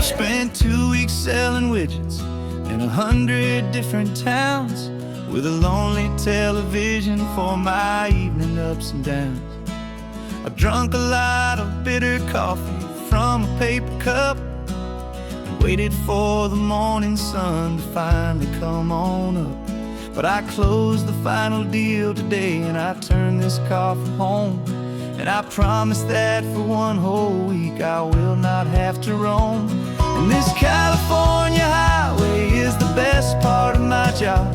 Spent 2 weeks selling widgets in 100 different towns, with a lonely television for my evening ups and downs. I drunk a lot of bitter coffee from a paper cup and waited for the morning sun to finally come on up. But I closed the final deal today and I turned this car from home. And I promise that for one whole week I will not have to roam. And this California highway is the best part of my job.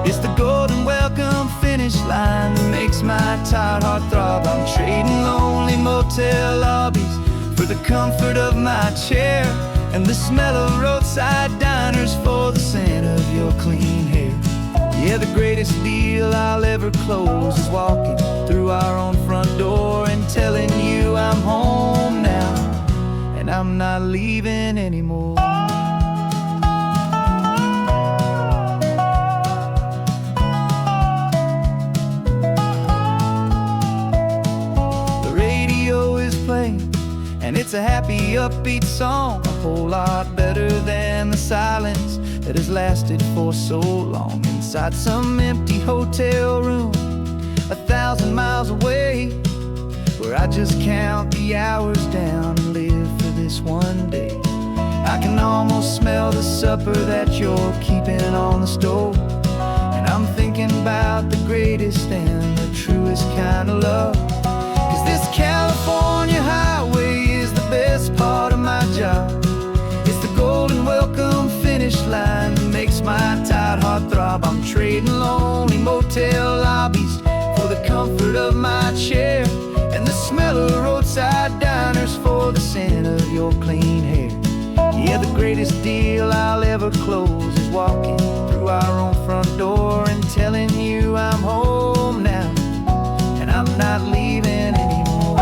It's the golden welcome finish line that makes my tired heart throb. I'm trading lonely motel lobbies for the comfort of my chair and the smell of roadside diners for the scent of your clean hair. Yeah, the greatest deal I'll ever close is walking through our own front door and telling you I'm home now, and I'm not leaving anymore. The radio is playing, and it's a happy, upbeat song, a whole lot better than the silence that has lasted for so long. Inside some empty hotel room 1,000 miles away, where I just count the hours down and live for this one day. I can almost smell the supper that you're keeping on the stove, and I'm thinking about the greatest and the truest kind of love. 'Cause this California highway is the best part of my job. It's the golden welcome finish line that makes my tired heart throb. I'm trading lonely motel lobbies for the comfort of my chair and the smell of roadside diners for the scent of your clean hair. Yeah, the greatest deal I'll ever close is walking through our own front door and telling you I'm home now, and I'm not leaving anymore.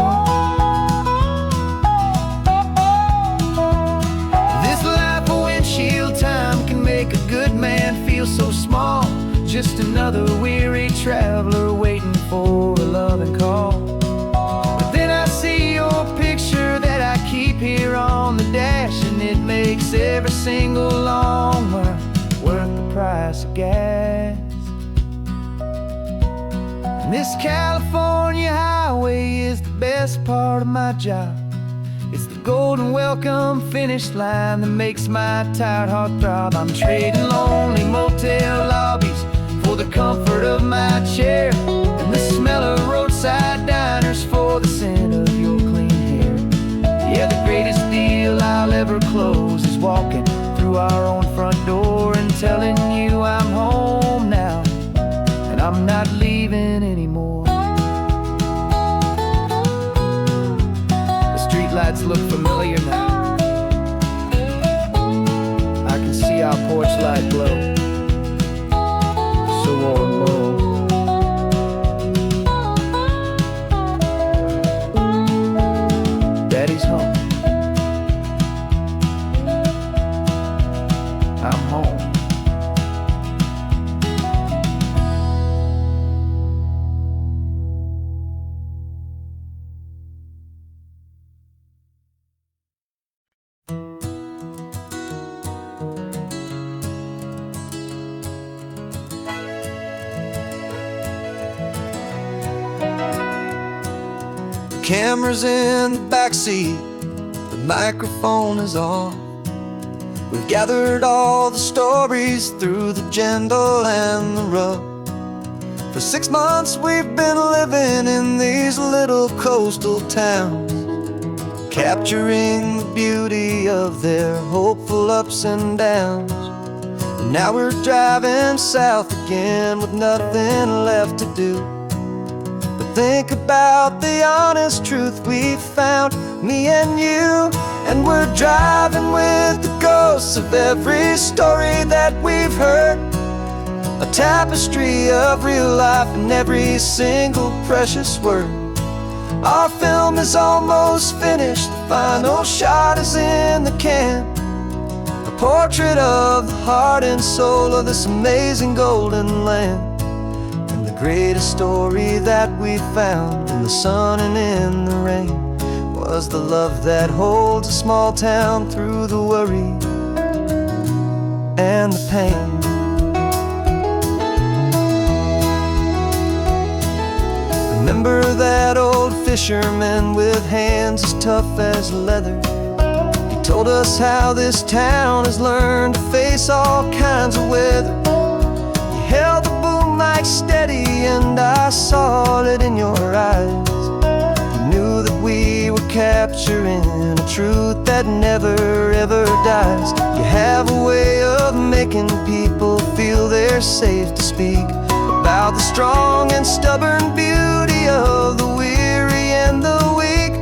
This life of windshield time can make a good man feel so small, just another weary traveler waiting for a loving call. But then I see your picture that I keep here on the dash, and it makes every single long mile worth the price of gas. And this California highway is the best part of my job. It's the golden welcome finish line that makes my tired heart throb. I'm trading lonely motel lobbies for the comfort of my chair and the smell of roadside diners for the scent of your clean hair. Yeah, the greatest deal I'll ever close is walking through our own front door and telling you I'm home now, and I'm not leaving anymore. The streetlights look familiar now. I can see our porch light glow, so warm, low. Daddy's home. I'm home. Camera's in the backseat, the microphone is on. We've gathered all the stories through the gentle and the rough. For 6 months we've been living in these little coastal towns, capturing the beauty of their hopeful ups and downs. And now we're driving south again with nothing left to do. Think about the honest truth we found, me and you. And we're driving with the ghosts of every story that we've heard, a tapestry of real life in every single precious word. Our film is almost finished, the final shot is in the can, a portrait of the heart and soul of this amazing golden land. Greatest story that we found in the sun and in the rain. was the love that holds a small town through the worry and the pain. Remember that old fisherman with hands as tough as leather? He told us how this town has learned to face all kinds of weather. You held the boom mic steady and I saw it in your eyes. You knew that we were capturing a truth that never ever dies. You have a way of making people feel they're safe to speak about the strong and stubborn beauty of the weary and the weak.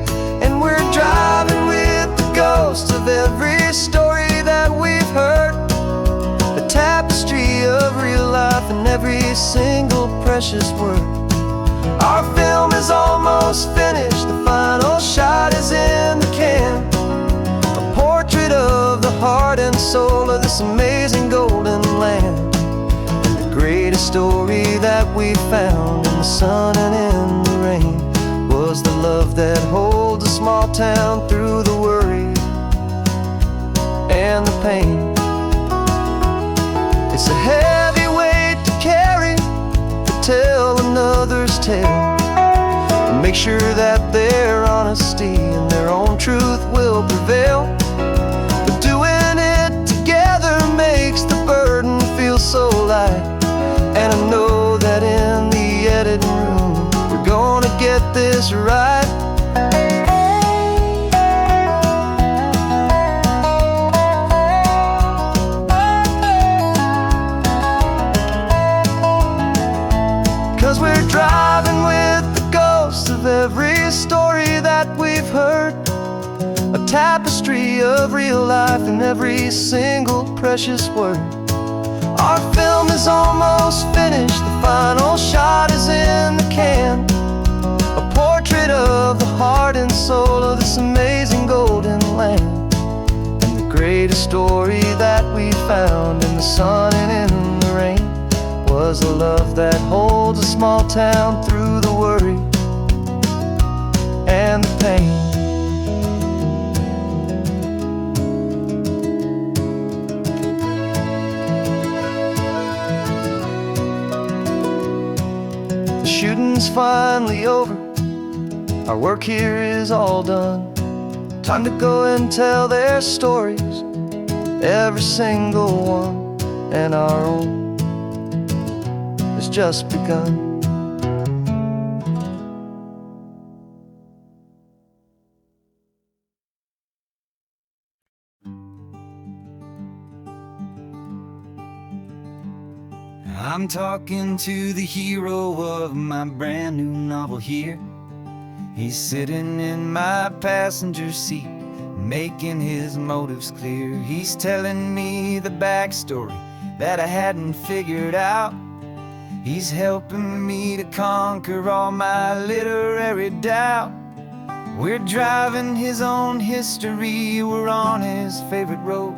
And we're driving with the ghosts of every story that we've heard, a tapestry of real life in every single precious word. Our film is almost finished, the final shot is in the can, a portrait of the heart and soul of this amazing golden land. Greatest story that we found in the sun and in the rain was the love that holds a small town through the worry and the pain. It's a heavy weight to carry, to tell another's tale, and make sure that their honesty and their own truth will prevail. But doing it together makes the burden feel so light. And I know that in the editing room we're gonna get this right. 'Cause we're driving with the ghosts of every story that we've heard, a tapestry of real life in every single precious word. Our film is almost finished, the final shot is in the can, a portrait of the heart and soul of this amazing golden land. And the greatest story that we found in the sun and in the rain was a love that holds a small town through the worry and the pain. Shooting's finally over, our work here is all done. Time to go and tell their stories, every single one, and our own has just begun. I'm talking to the hero of my brand new novel here. He's sitting in my passenger seat, making his motives clear. He's telling me the backstory that I hadn't figured out. He's helping me to conquer all my literary doubt. We're driving his own history, we're on his favorite road,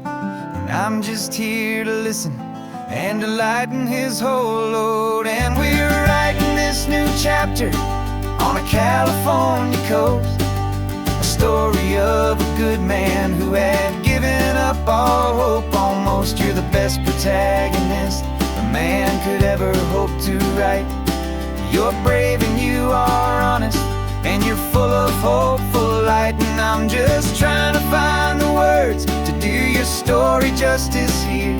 and I'm just here to listen and to lighten his whole load. And we're writing this new chapter on a California coast, a story of a good man who had given up all hope almost. You're the best protagonist a man could ever hope to write. You're brave and you are honest, and you're full of hopeful light. And I'm just trying to find the words to do your story justice here,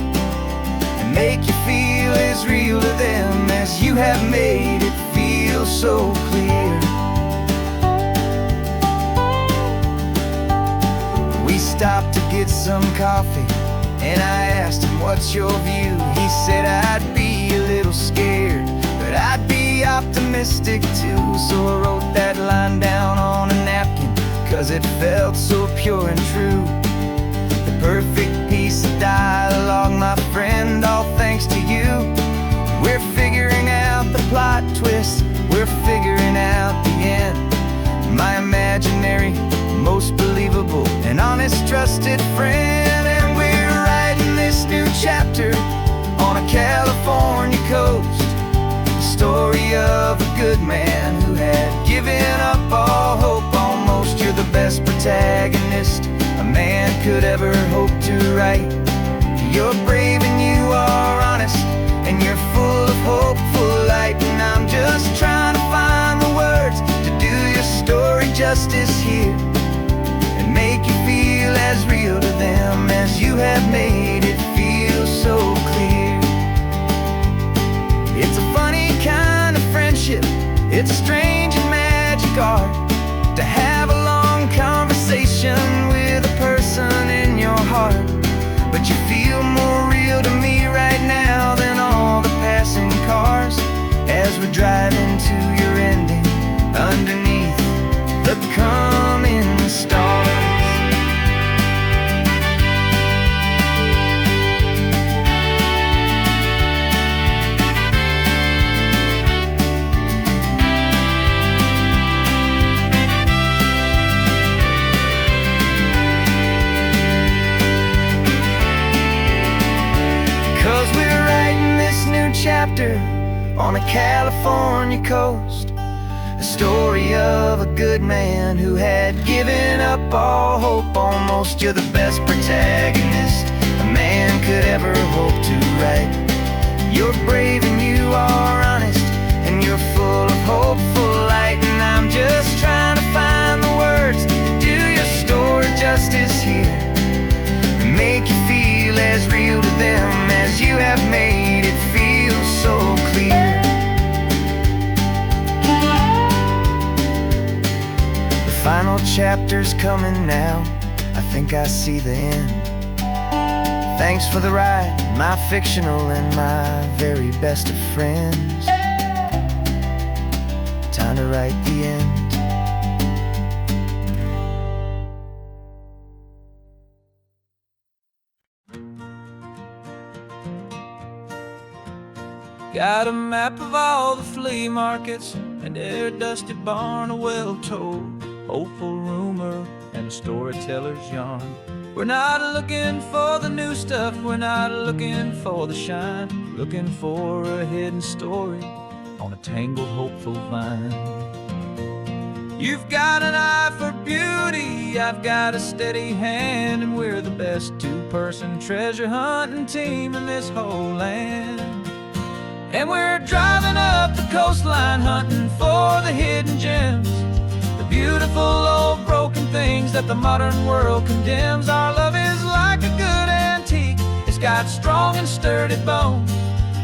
make you feel as real to them as you have made it feel so clear. We stopped to get some coffee, and I asked him, what's your view? He said, I'd be a little scared, but I'd be optimistic too. So I wrote that line down on a napkin, 'cause it felt so pure and true. The perfect piece of dialogue, my friend, all thanks to you. We're figuring out the plot twist, we're figuring out the end. My imaginary, most believable and honest trusted friend. And we're writing this new chapter on a California coast, the story of a good man who had given up all hope almost. protagonist a man could ever hope to write. You're brave and you are honest, and you're full of hopeful light. And I'm just trying to find the words to do your story justice here, and make you feel as real to them as you have made it feel so clear. It's a funny kind of friendship, it's a strange and magic art to have a long conversation with a person in your heart. But you feel more real to me right now than all the passing cars, as we're driving to your ending underneath the coming stars. 'Cause we're writing this new chapter on the California coast, a story of a good man who had given up all hope almost. You're the best protagonist a man could ever hope to write. You're brave and you are honest, and you're full of hopeful light. And I'm just trying to find the words to do your story justice here, and make you feel as real to them as you have made it feel so clear. The final chapter's coming now, I think I see the end. Thanks for the ride, my fictional and my very best of friends. Time to write the end. Got a map of all the flea markets and their dusty barn, a well-told hopeful rumor and a storyteller's yarn. We're not looking for the new stuff, we're not looking for the shine, looking for a hidden story on a tangled hopeful vine. You've got an eye for beauty, I've got a steady hand, and we're the best two-person treasure hunting team in this whole land. And we're driving up the coastline hunting for the hidden gems, the beautiful old broken things that the modern world condemns. Our love is like a good antique, it's got strong and sturdy bones,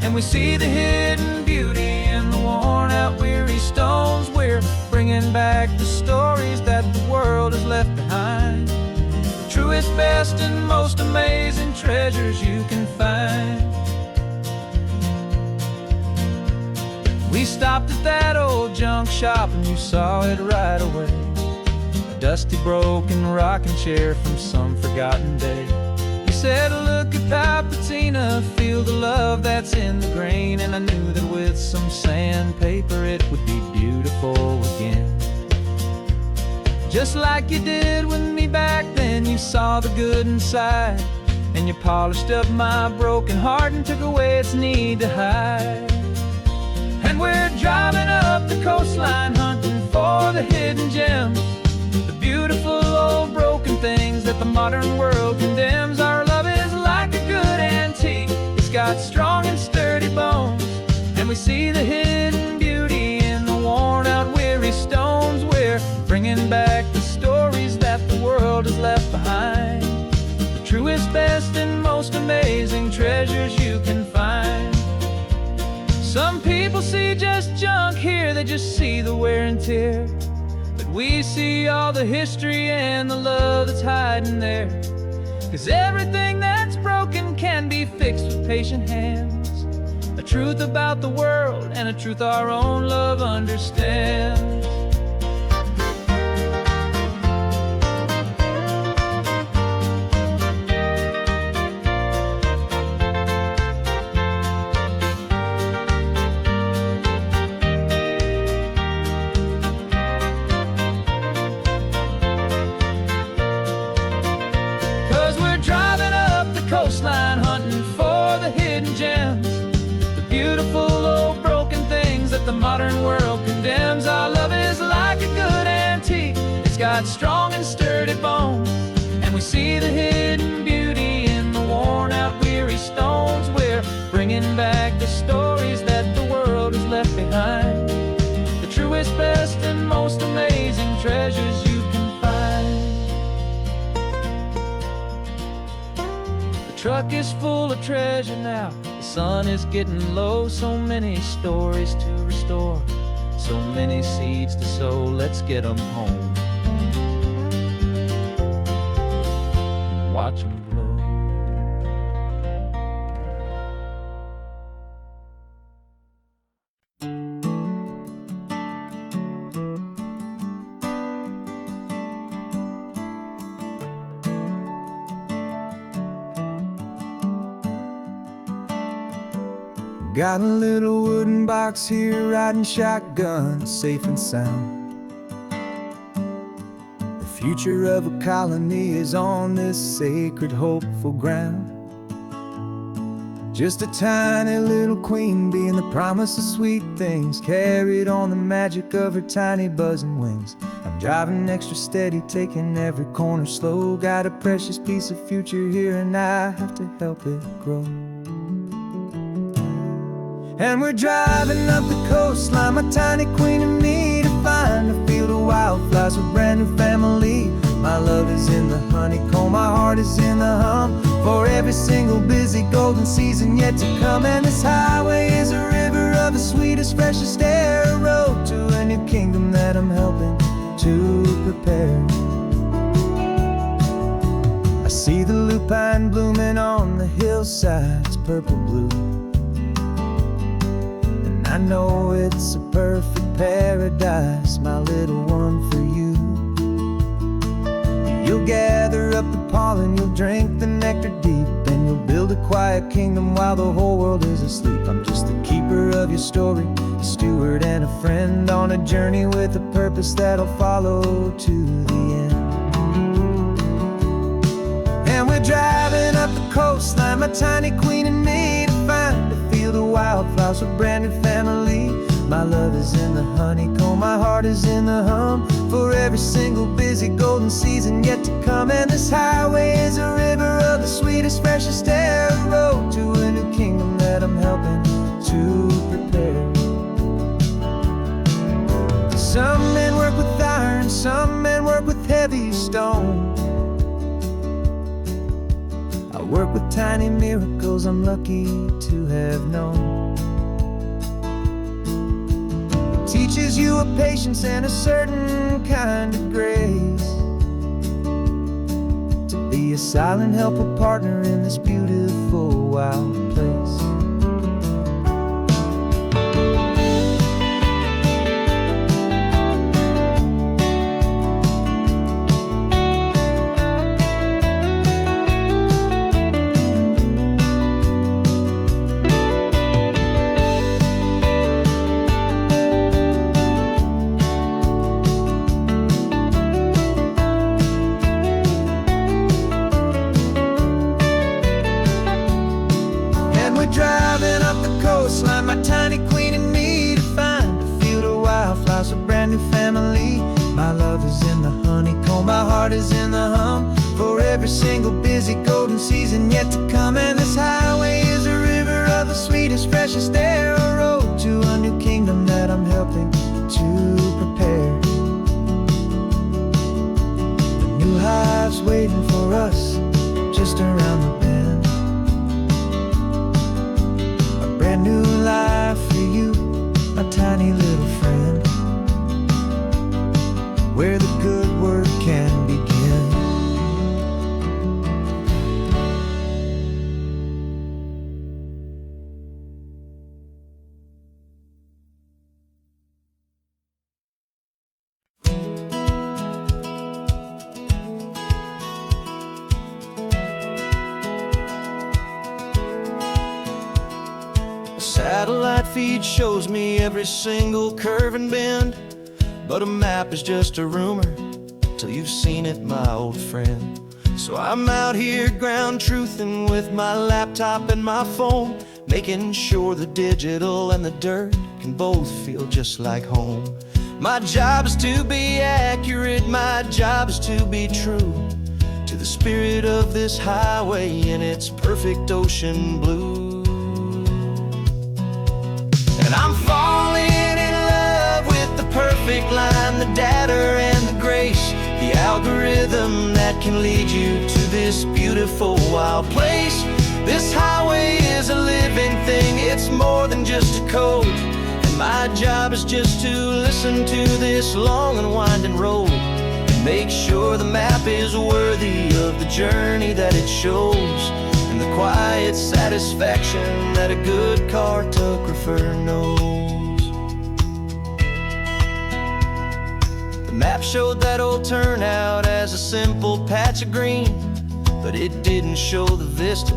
and we see the hidden beauty in the worn out weary stones. We're bringing back the stories that the world has left behind, the truest, best and most amazing treasures you can find. We stopped at that old junk shop and you saw it right away, a dusty broken rocking chair from some forgotten day. You said, look at that patina, feel the love that's in the grain, and I knew that with some sandpaper it would be beautiful again. Just like you did with me back then, you saw the good inside, and you polished up my broken heart and took away its need to hide. And we're driving up the coastline hunting for the hidden gems, the beautiful old broken things that the modern world condemns. Our love is like a good antique, it's got strong and sturdy bones, and we see the hidden beauty in the worn out weary stones. We're bringing back the stories that the world has left behind, the truest, best and most amazing treasures you can find. Some people see just junk here, they just see the wear and tear, but we see all the history and the love that's hiding there. 'Cause everything that's broken can be fixed with patient hands, a truth about the world and a truth our own love understands. 'Cause we're driving up the coastline hunting for the hidden gems, the beautiful old broken things that the modern world condemns. Our love is like a good antique, it's got got strong and sturdy bones, and we see the hidden beauty in the worn-out, weary stones. We're bringing back the stories that the world has left behind, the truest, best, and most amazing treasures you can find. The truck is full of treasure now, the sun is getting low. So many stories to restore, so many seeds to sow. Let's get them home, watch them blow. Got a little wooden box here, riding shotgun, safe and sound. The future of a colony is on this sacred, hopeful ground. Just a tiny little queen bee and the promise of sweet things, carried on the magic of her tiny buzzing wings. I'm driving extra steady, taking every corner slow. Got a precious piece of future here and I have to help it grow. And we're driving up the coastline, my tiny queen and me, to find a field of wildflowers, a brand new family. My love is in the honeycomb, my heart is in the hum, for every single busy golden season yet to come. And this highway is a river of the sweetest, freshest air, a road to a new kingdom that I'm helping to prepare. I see the lupine blooming on the hillsides, purple blue. I know it's a perfect paradise, my little one, for you. You'll gather up the pollen, you'll drink the nectar deep, and you'll build a quiet kingdom while the whole world is asleep. I'm just the keeper of your story, a steward and a friend, on a journey with a purpose that'll follow to the end. And we're driving up the coastline, my tiny queen and me, to find a field of wildflowers, a brand new family. My love is in the honeycomb, my heart is in the hum, for every single busy golden season yet to come. And this highway is a river of the sweetest, freshest air, a road to a new kingdom that I'm helping to prepare. Some men work with iron, some men work with heavy stone. I work with tiny miracles I'm lucky to have known. It teaches you a patience and a certain kind of grace, to be a silent helper, partner in this beautiful wild place. Driving up the coastline, my tiny queen and me, to find a field of wildflowers, a brand new family. My love is in the honeycomb, my heart is in the hum, for every single busy golden season yet to come. And this highway is a river of the sweetest, freshest air, a road to a new kingdom that I'm helping to prepare. The new hive's waiting for us just around the bend. New life for you, my tiny little friend, where the good work can begin. Satellite feed shows me every single curve and bend, but a map is just a rumor till you've seen it, my old friend. So I'm out here ground truthing with my laptop and my phone, making sure the digital and the dirt can both feel just like home. My job is to be accurate, my job is to be true to the spirit of this highway in its perfect ocean blue. And I'm falling in love with the perfect line, the data and the grace, the algorithm that can lead you to this beautiful wild place. This highway is a living thing, it's more than just a code. And my job is just to listen to this long and winding road and make sure the map is worthy of the journey that it shows, and the quiet satisfaction that a good cartographer knows. The map showed that old turnout as a simple patch of green, but it didn't show the vista,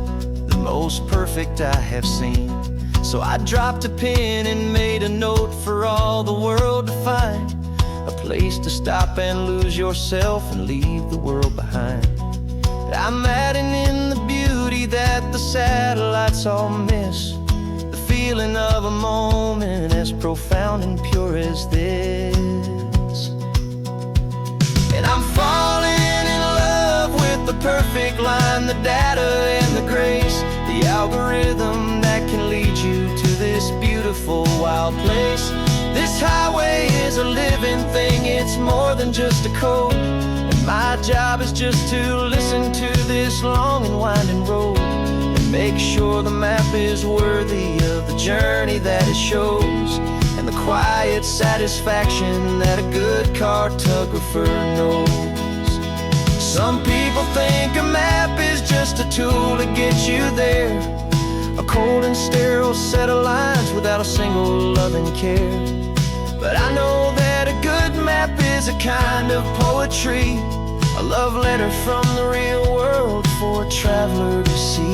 the most perfect I have seen. So I dropped a pin and made a note for all the world to find, a place to stop and lose yourself and leave the world behind. I'm adding in the beauty that the satellites all miss, the feeling of a moment as profound and pure as this. And I'm falling in love with the perfect line, the data and the grace, the algorithm that can lead you to this beautiful wild place. This highway is a living thing, it's more than just a code. And my job is just to listen to this long and winding road and make sure the map is worthy of the journey that it shows, and the quiet satisfaction that a good cartographer knows. Some people think a map is just a tool to get you there, a cold and sterile set of lines without a single loving care. But I know that a good map is a kind of poetry, a love letter from the real world for a traveler to see.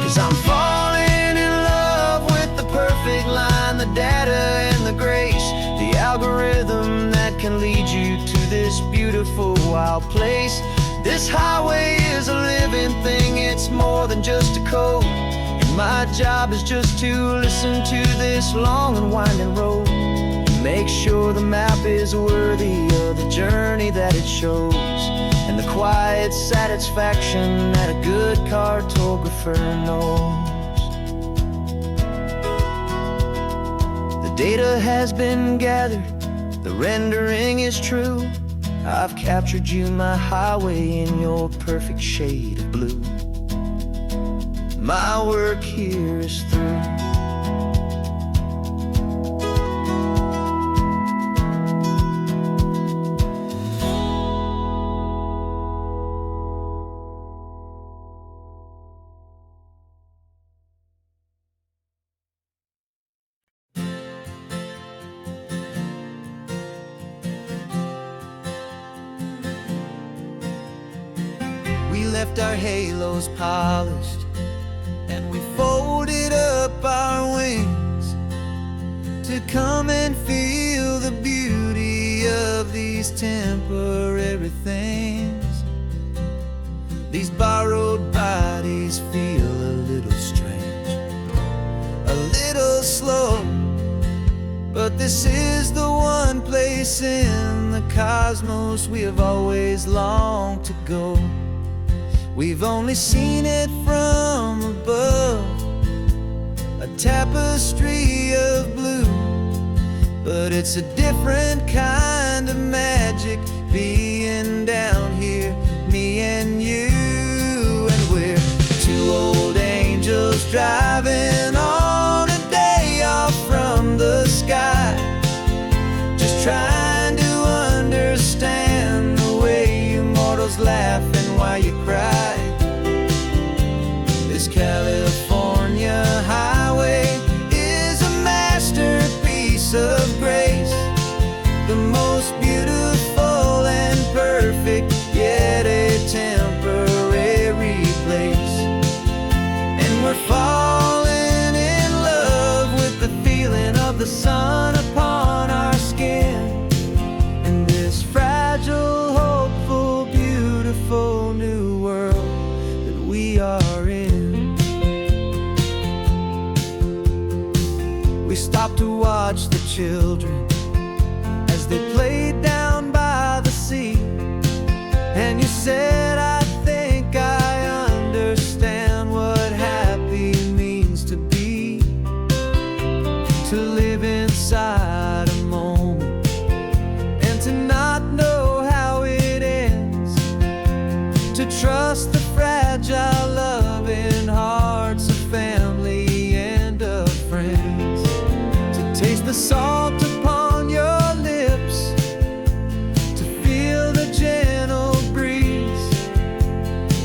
'Cause I'm falling in love with the perfect line, the data and the grace, the algorithm that can lead you to this beautiful wild place. This highway is a living thing, it's more than just a code. And my job is just to listen to this long and winding road and make sure the map is worthy of the journey that it shows, and the quiet satisfaction that a good cartographer knows. The data has been gathered, the rendering is true. I've captured you, my highway, in your perfect shade of blue. My work here is through. We left our halos polished and we folded up our wings to come and feel the beauty of these temporary things. These borrowed bodies feel a little strange, a little slow, but this is the one place in the cosmos we have always longed to go. We've only seen it from above, a tapestry of blue, but it's a different kind of magic being down here, me and you. And we're two old angels driving on a day off from the sky, just trying to understand the way you mortals laugh and why you cry. This California highway is a masterpiece of grace, the most beautiful and perfect, yet a temporary children as they played down by the sea. And you said, I think I understand what happy means to be, to live inside a moment and to not know how it ends, to trust the fragile loving hearts of family and of friends, to taste the salt upon your lips, to feel the gentle breeze,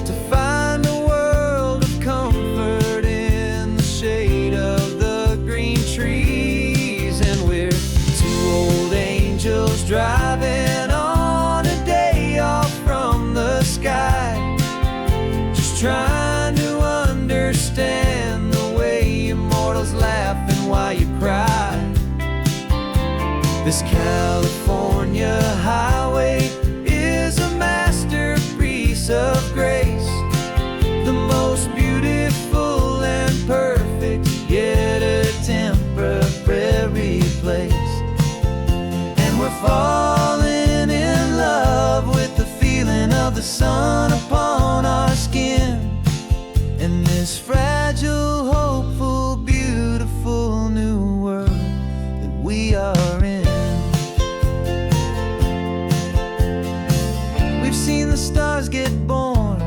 to find a world of comfort in the shade of the green trees. And we're two old angels driving on a day off from the sky, just trying to understand the way immortals laugh and why you cry. This California highway is a masterpiece of grace, the most beautiful and perfect, yet a temporary place. And we're falling in love with the feeling of the sun upon our skin, in this fragile, hopeful, beautiful new world that we are in. We've seen the stars get born,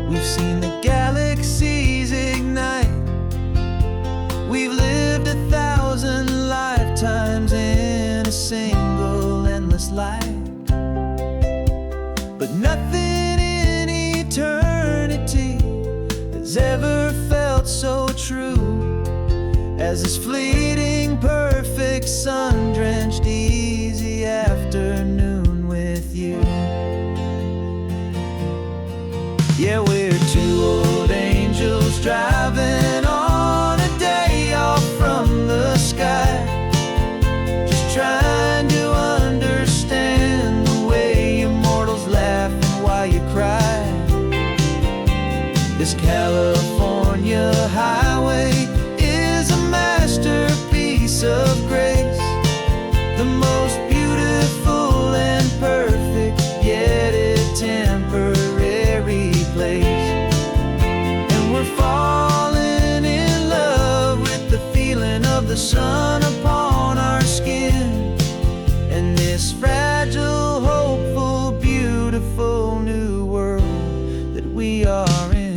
we've seen the galaxies ignite, we've lived 1,000 lifetimes in a single endless life. But nothing in eternity has ever felt so true as this fleeting, perfect, sun-drenched, easy afternoon with you. Yeah, we're two old angels driving on a day off from the sky, just trying to understand the way immortals laugh and why you cry. This California highway is a masterpiece of grace, the most beautiful and perfect, yet a temporary place. And we're falling in love with the feeling of the sun upon our skin, and this fragile, hopeful, beautiful new world that we are in.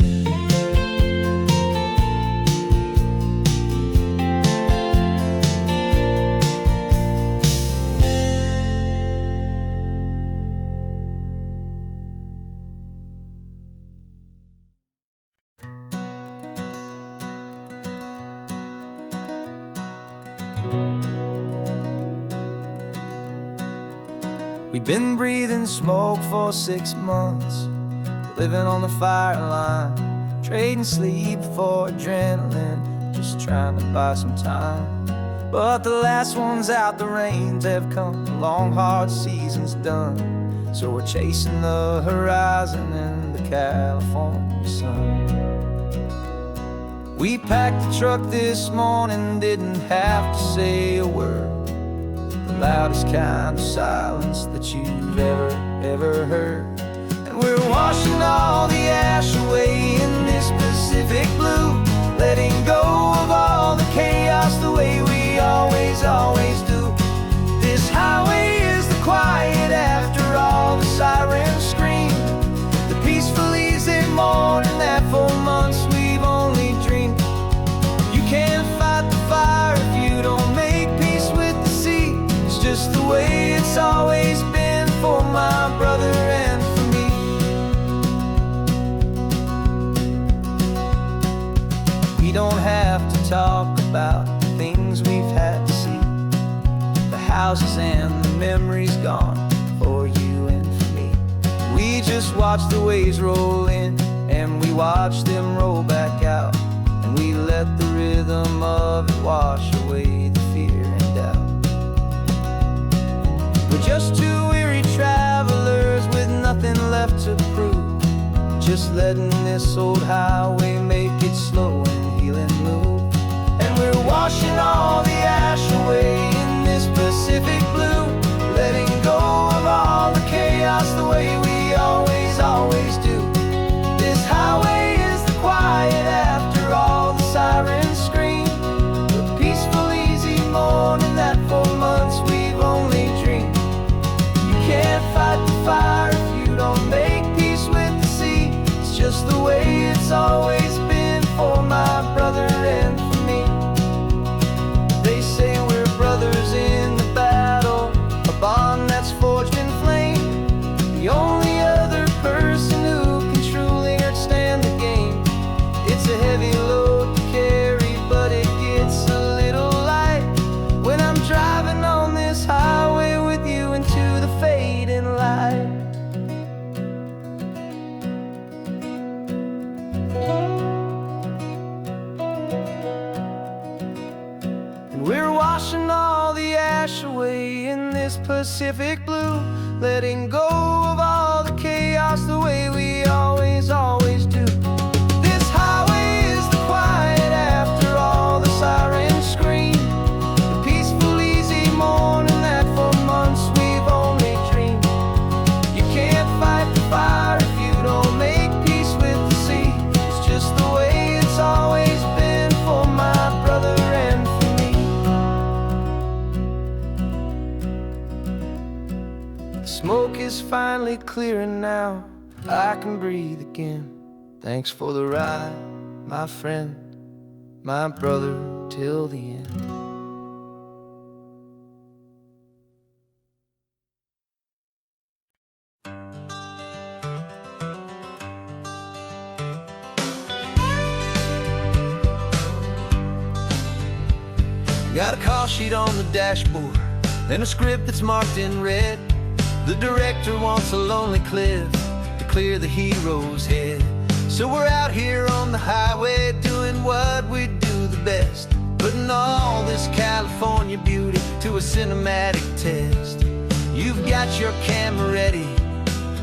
We've been breathing smoke for 6 months, living on the fire line, trading sleep for adrenaline, just trying to buy some time. But the last one's out, the rains have come, the long hard season's done, so we're chasing the horizon in the California sun. We packed the truck this morning, didn't have to say a word, the loudest kind of silence that you've ever heard. And we're washing all the ash away in this Pacific blue, letting go of all the chaos the way we always do. This highway is the quiet after all the sirens scream, the peaceful easy morning that for months we've only dreamed. You can't fight the fire if you don't make peace with the sea. It's just the way it's always been for my brother and for me. We don't have to talk about the things we've had to see, the houses and the memories gone for you and for me. We just watch the waves roll in and we watch them roll back out, and we let the rhythm of it wash away the fear and doubt. We're just two weary travelers with nothing left to prove, just letting this old highway make it slow and heal and move. And we're washing all the ash away in always been for my brother and for me. They say we're brothers in the battle, a bond that's forged in flame. The only other person who can truly understand the game. It's a heavy load to carry, but it gets a little light when I'm driving on this highway with you into the fading light. And we're washing all the ash away in this Pacific blue, letting go of all the chaos the way we always do. This highway is the quiet after all the sirens scream, the peaceful, easy morning that for months we've only dreamed. You can't fight the fire if you don't make peace with the sea. It's just the way it's always been for my brother and for me. The smoke is finally clearing now, I can breathe again. Thanks for the ride, my friend, my brother till the end. Got a call sheet on the dashboard and a script that's marked in red. The director wants a lonely cliff to clear the hero's head. So we're out here on the highway doing what we do the best, putting all this California beauty to a cinematic test. You've got your camera ready,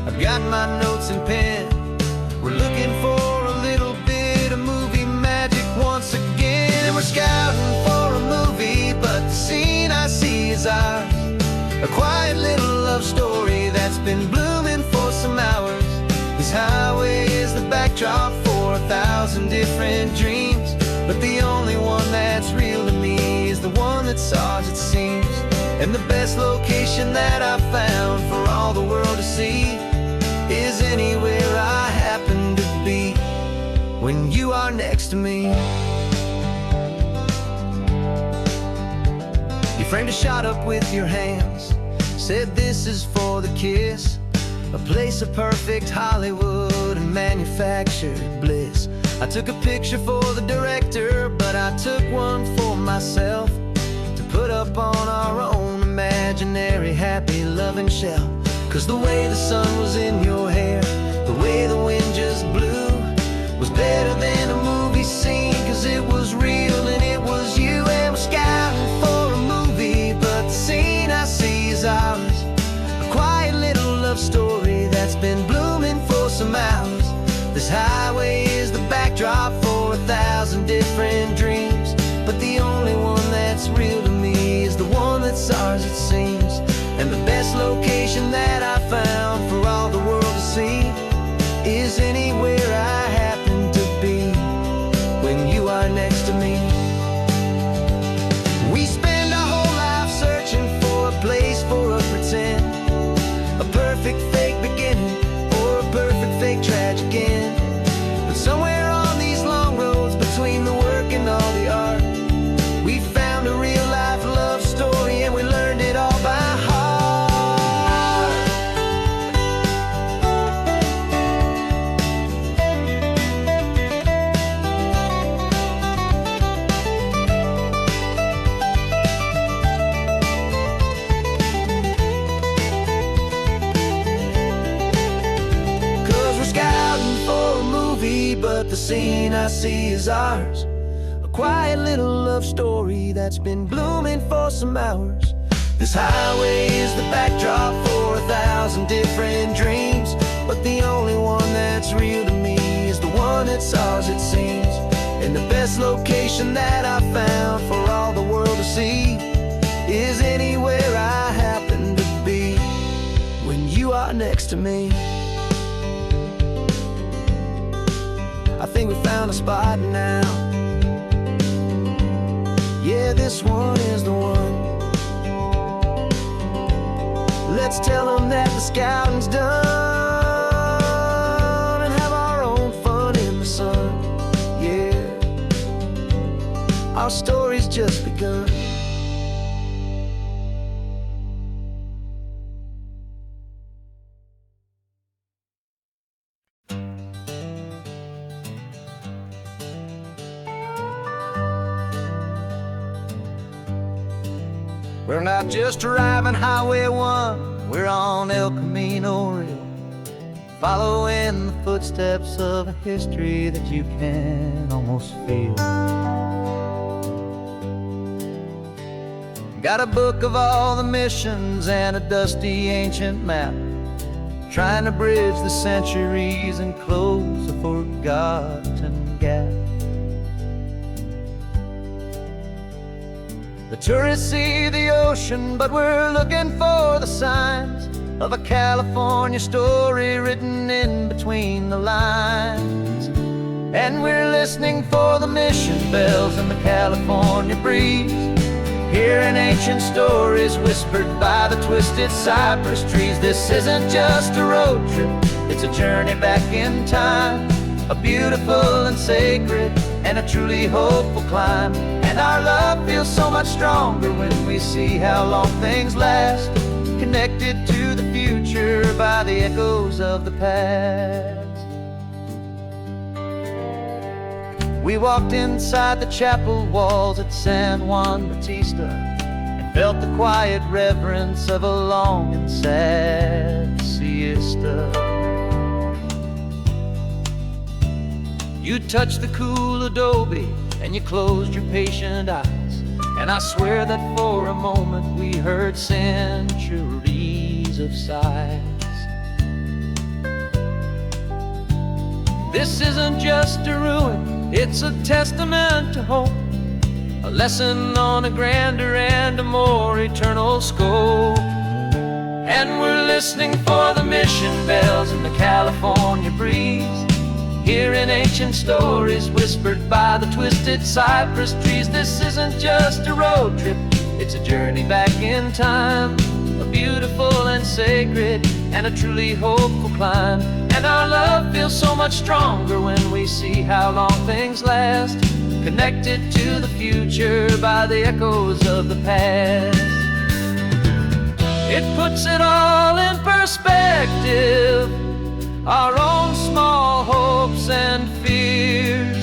I've got my notes and pen. We're looking for a little bit of movie magic once again. And we're scouting for a movie, but the scene I see is ours. A quiet little love story that's been blooming for some hours. This highway is the backdrop for 1,000 different dreams, but the only one that's real to me is the one that's ours, it seems. And the best location that I've found for all the world to see is anywhere I happen to be when you are next to me. You framed a shot up with your hands, said this is for the kiss, a place of perfect Hollywood and manufactured bliss. I took a picture for the director, but I took one for myself to put up on our own imaginary happy loving shell. Cause the way the sun was in your hair, the way the wind just blew, was better than a movie scene. Cause it was real and it was you. And we're scouting for a movie, but the scene I see is ours. A quiet little love story that's been blooming for some hours. This highway is the backdrop for 1,000 different dreams, but the only one that's real to me is the one that's ours, it seems. And the best location that I found for all the world to see is anywhere I happen to be when you are next to me. We spend our whole life searching for a place for a pretend, a perfect fake beginning or a perfect fake tragic end. But somewhere on these long roads between the work and all the art, we found a real life love story and we learned it all by heart. But the scene I see is ours. A quiet little love story that's been blooming for some hours. This highway is the backdrop for 1,000 different dreams, but the only one that's real to me is the one that's ours, it seems. And the best location that I found for all the world to see is anywhere I happen to be when you are next to me. I think we found a spot now. Yeah, this one is the one. Let's tell them that the scouting's done and have our own fun in the sun. just begun. We're not just driving Highway 1, we're on El Camino Real, following the footsteps of a history that you can almost feel. Got a book of all the missions and a dusty ancient map, trying to bridge the centuries and close a forgotten gap. The tourists see the ocean, but we're looking for the signs of a California story written in between the lines. And we're listening for the mission bells and the California breeze, hearing ancient stories whispered by the twisted cypress trees. This isn't just a road trip, it's a journey back in time, a beautiful and sacred and a truly hopeful climb. And our love feels so much stronger when we see how long things last, connected to the future by the echoes of the past. We walked inside the chapel walls at San Juan Bautista and felt the quiet reverence of a long and sad siesta. You touched the cool adobe and you closed your patient eyes, and I swear that for a moment we heard centuries of sighs. This isn't just a ruin, it's a testament to hope, a lesson on a grander and a more eternal scope. And we're listening for the mission bells and the California breeze, hearing ancient stories whispered by the twisted cypress trees. This isn't just a road trip, it's a journey back in time, a beautiful and sacred and a truly hopeful climb. And our love feels so much stronger when we see how long things last, connected to the future by the echoes of the past. It puts it all in perspective, our own small hopes and fears,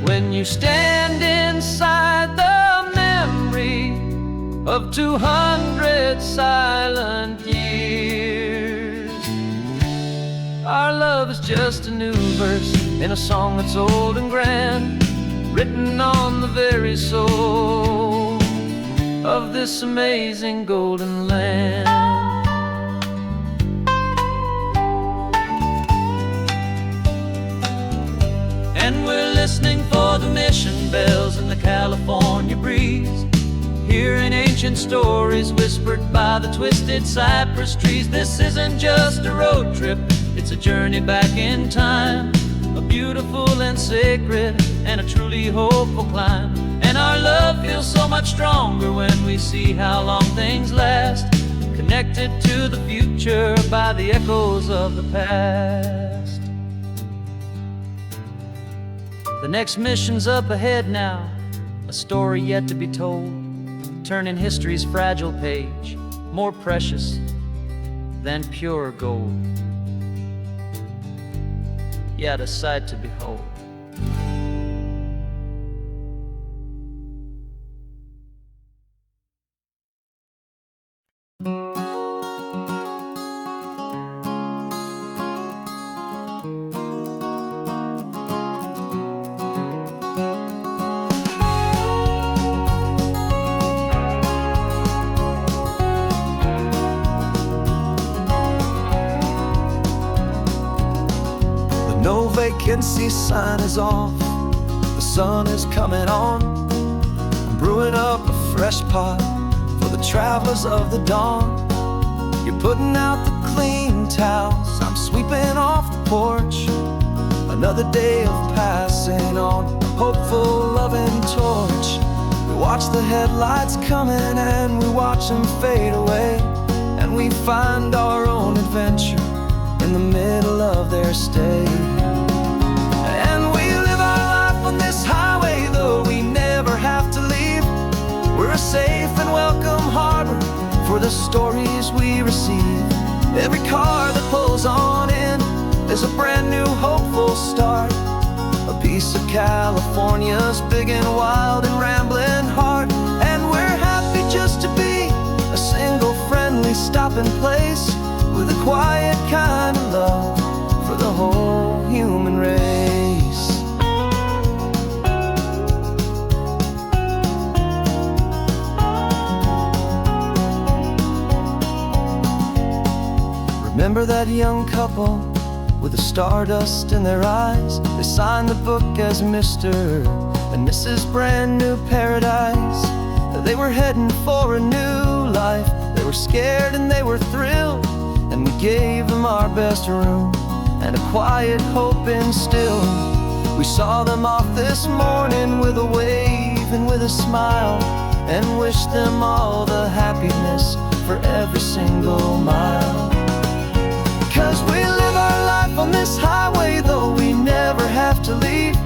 when you stand inside the memory of 200 silent years. Our love is just a new verse in a song that's old and grand, written on the very soul of this amazing golden land. And we're listening for the mission bells and the California breeze, hearing ancient stories whispered by the twisted cypress trees. This isn't just a road trip, it's a journey back in time, a beautiful and sacred and a truly hopeful climb. And our love feels so much stronger when we see how long things last, connected to the future by the echoes of the past. The next mission's up ahead now, a story yet to be told, turning history's fragile page more precious than pure gold. Yet a sight to behold. No vacancy sign is off, the sun is coming on. I'm brewing up a fresh pot for the travelers of the dawn. You're putting out the clean towels, I'm sweeping off the porch. Another day of passing on, a hopeful, loving torch. We watch the headlights coming and we watch them fade away, and we find our own adventure in the middle of their stay. And we live our life on this highway, though we never have to leave. the stories we receive. Every car that pulls on in is a brand new hopeful start. A piece of California's big and wild and rambling heart. And we're happy just to be a single friendly stopping place with a quiet kind of love for the whole human race. Remember that young couple with the stardust in their eyes? They signed the book as Mr. and Mrs. Brand New Paradise. They were heading for a new life. They were scared and they were thrilled, and we gave them our best room and a quiet hope instilled. We saw them off this morning with a wave and with a smile, and wished them all the happiness for every single mile. 'Cause we live our life on this highway, though we never have to leave.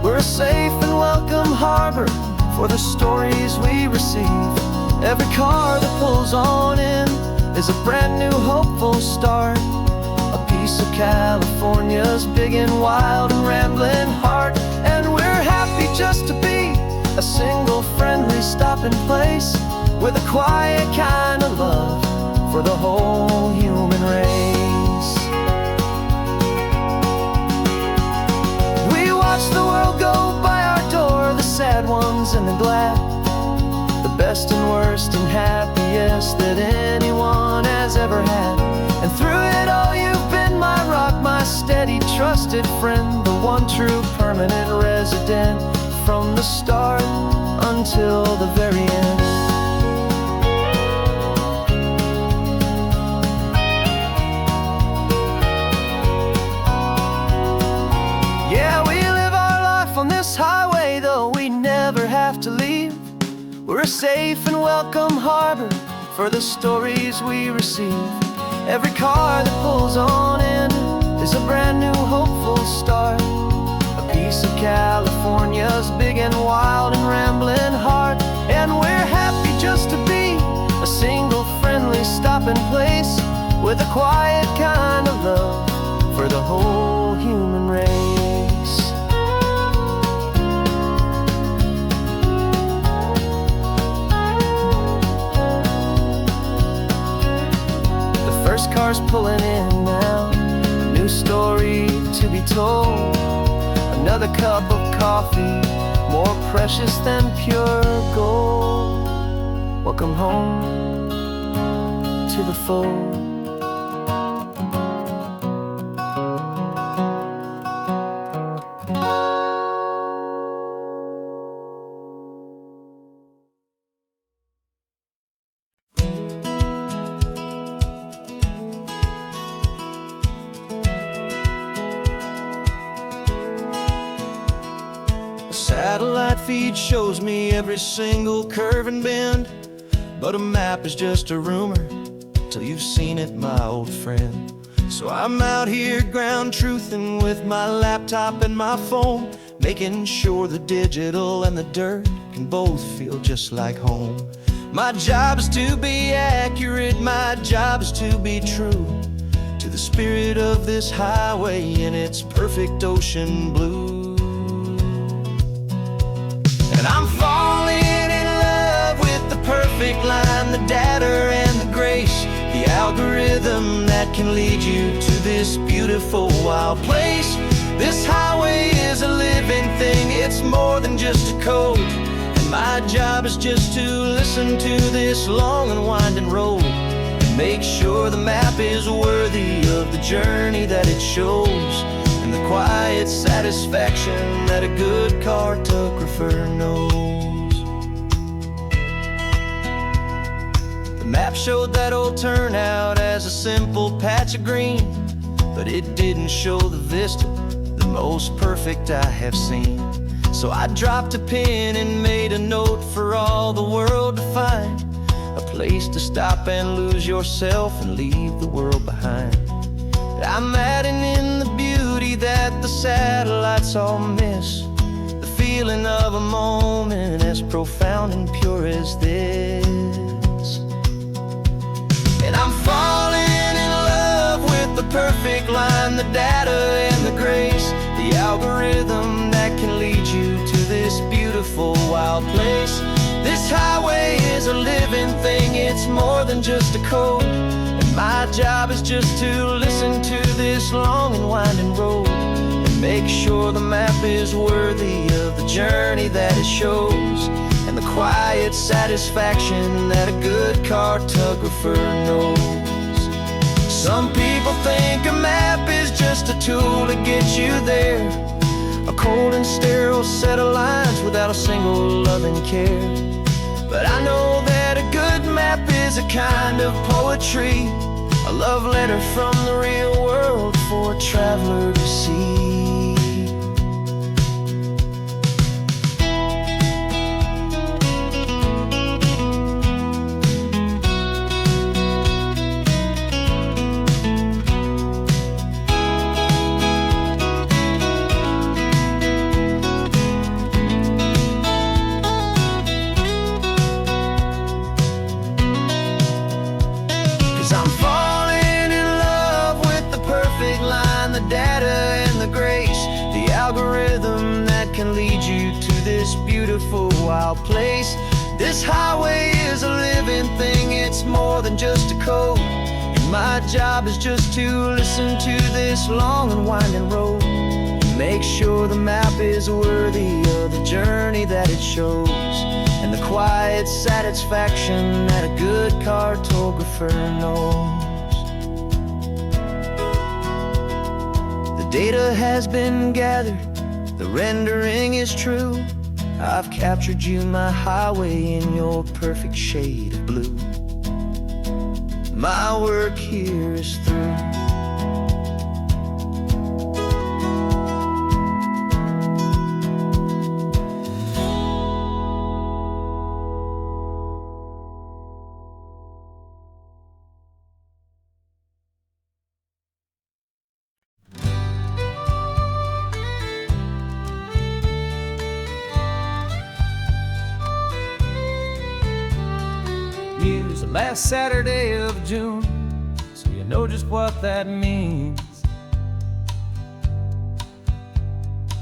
We're a safe and welcome harbor for the stories we receive. Every car that pulls on in is a brand new hopeful start. A piece of California's big and wild and rambling heart. And we're happy just to be a single friendly stopping place with a quiet kind of love for the whole human race. We watch the world go by our door, the sad ones and the glad, the best and worst and happiest that anyone has ever had. And through it all you've been my rock, my steady trusted friend, the one true permanent resident from the start until the very end. Yeah, we live our life on this highway, though we never have to leave. We're a safe and welcome harbor for the stories we receive. Every car that pulls on in is a brand new hopeful start. A piece of California's big and wild and rambling heart. And we're happy just to be a single friendly stopping place with a quiet kind of love for the whole human race. First car's pulling in now, a new story to be told. Another cup of coffee, more precious than pure gold. Welcome home to the fold. Satellite feed shows me every single curve and bend, but a map is just a rumor till you've seen it, my old friend. So I'm out here ground truthing with my laptop and my phone, making sure the digital and the dirt can both feel just like home. My job is to be accurate, my job is to be true to the spirit of this highway in its perfect ocean blue. And I'm falling in love with the perfect line, the data and the grace, the algorithm that can lead you to this beautiful wild place. This highway is a living thing, it's more than just a code. And my job is just to listen to this long and winding road and make sure the map is worthy of the journey that it shows, and the quiet satisfaction that a good cartographer knows. The map showed that old turnout as a simple patch of green, but it didn't show the vista, the most perfect I have seen. So I dropped a pin and made a note for all the world to find, a place to stop and lose yourself and leave the world behind. I'm adding in the beauty that the satellites all miss, the feeling of a moment as profound and pure as this. falling in love with the perfect line, the data and the grace, the algorithm that can lead you to this beautiful wild place. This highway is a living thing, it's more than just a code. And my job is just to listen to this long and winding road and make sure the map is worthy of the journey that it shows, and the quiet satisfaction that a good cartographer knows. Some people think a map is just a tool to get you there, a cold and sterile set of lines without a single loving care. But I know that a good map is a kind of poetry, a love letter from the real world for a traveler to see. 'Cause I'm falling in love with the perfect line, the data and the grace, the algorithm that can lead you to this beautiful wild place. This highway is a living thing, it's more than just a code. And my job is just to listen to this long and winding road and make sure the map is worthy of the journey that it shows, and the quiet satisfaction that a good cartographer knows. The data has been gathered, the rendering is true. I've captured you, my highway, in your perfect shade of blue. My work here is through. Here's the last Saturday of June, so you know just what that means.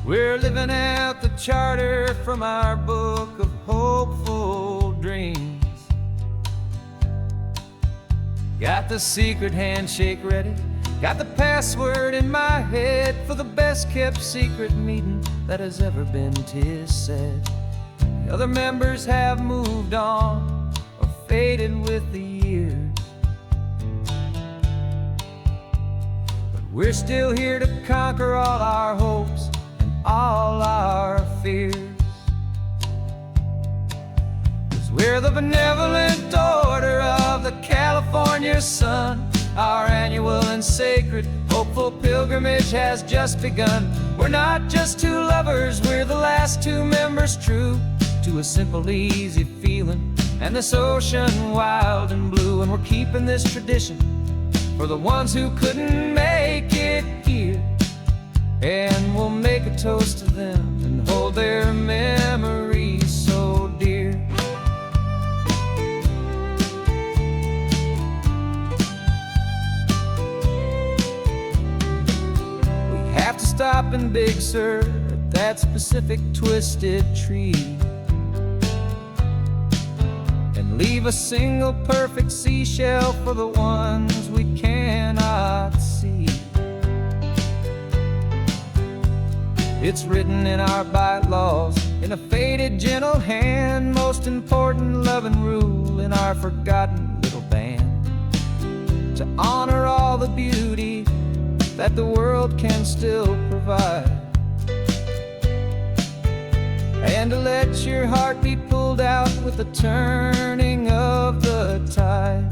We're living out the charter from our book of hopeful dreams. Got the secret handshake ready, got the password in my head for the best kept secret meeting that has ever been, 'tis said. The other members have moved on, faded with the years, but we're still here to conquer all our hopes and all our fears. 'Cause we're the benevolent order of the California sun. Our annual and sacred hopeful pilgrimage has just begun. We're not just two lovers, we're the last two members true to a simple, easy feeling and this ocean wild and blue. And we're keeping this tradition for the ones who couldn't make it here, and we'll make a toast to them and hold their memories so dear. We have to stop in Big Sur at that specific twisted tree, leave a single perfect seashell for the ones we cannot see. It's written in our bylaws in a faded gentle hand, most important loving rule in our forgotten little band, to honor all the beauty that the world can still provide, and to let your heart be pulled out with the turning of the tide.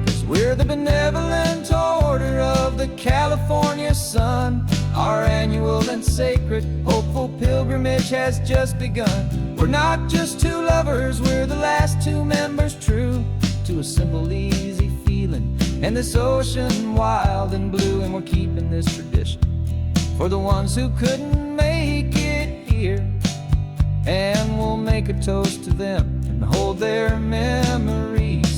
'Cause we're the benevolent order of the California sun. Our annual and sacred hopeful pilgrimage has just begun. We're not just two lovers, we're the last two members true to a simple, easy feeling and this ocean wild and blue. And we're keeping this tradition for the ones who couldn't make it here, and we'll make a toast to them and hold their memories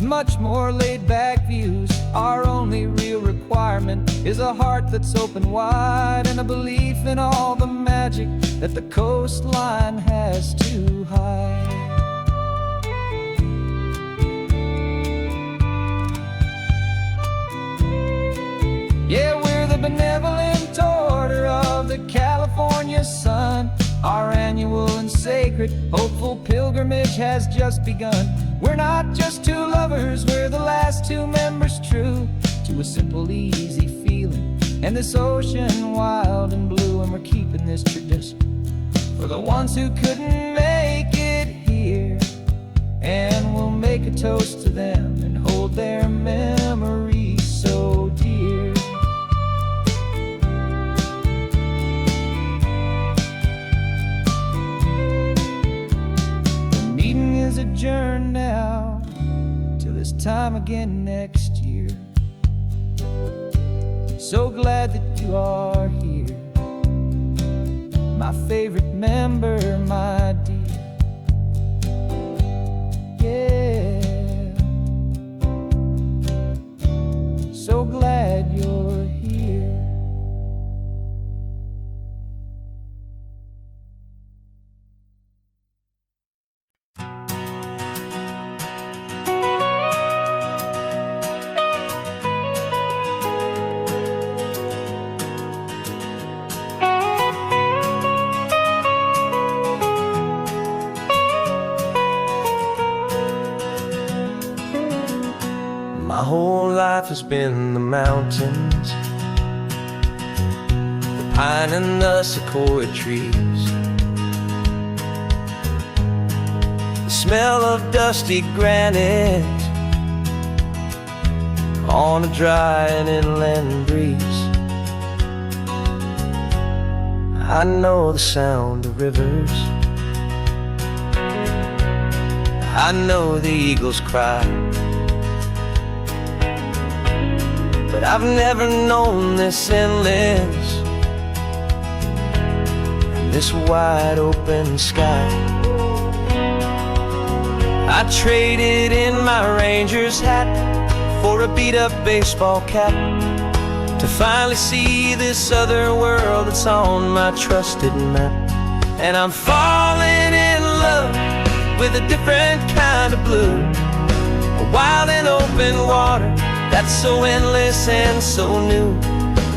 much more laid-back views. Our only real requirement is a heart that's open wide, and a belief in all the magic that the coastline has to hide. Yeah, we're the benevolent order of the California sun. Our annual and sacred, hopeful pilgrimage has just begun. We're not just two lovers, we're the last two members true to a simple, easy feeling, and this ocean wild and blue. And we're keeping this tradition for the ones who couldn't make it here, and we'll make a toast to them and hold their memories so dear. Adjourn now till this time again next year. So glad that you are here, my favorite member, my dear. Yeah, so glad you're here. My whole life has been the mountains, the pine and the sequoia trees, the smell of dusty granite on a dry and inland breeze. I know the sound of rivers, I know the eagles cry, but I've never known this endless and this wide open sky. I traded in my ranger's hat for a beat-up baseball cap to finally see this other world that's on my trusted map. And I'm falling in love with a different kind of blue, a wild and open water that's so endless and so new.